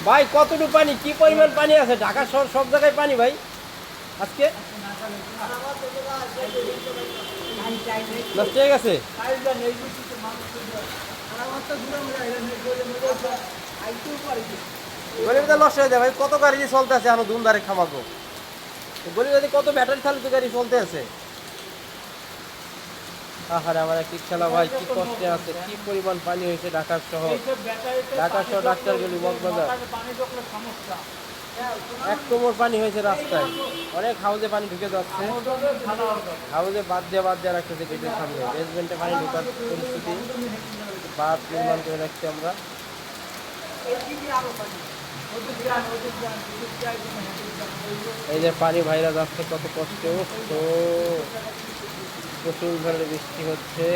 ভাই কতটুকু পানি, কি পরিমাণ পানি আছে? ঢাকা শহর সব জায়গায় পানি ভাই আজকে। নষ্ট হয়ে গেছে। গরিবদের নষ্ট হয়ে যায় ভাই, কত গাড়ি চলতে আছে এখন ধুমধারে খামাকো। গরিব যদি কত ব্যাটারি চালিত গাড়ি চলতে আছে। আহারে আমার এক খেলা ভাই, কি কষ্টে আছে, কি পরিমাণ পানি হয়েছে ঢাকা শহর। ঢাকা শহর ডাক্তারগুলি মগবাজার এক কোমর পানি হয়েছে রাস্তায়। অনেক হাউজে পানি ঢুকে যাচ্ছে, হাউজে বাদ দিয়ে রাখতেছে গেটের সামনে। বেসমেন্টে পানি ঢোকার পরিস্থিতি, বাঁধ নির্মাণ করে রাখছি আমরা। এই যে পানি ভাইরা যাচ্ছে, কত কষ্ট। তো প্রচুর ধরনের বৃষ্টি হচ্ছে।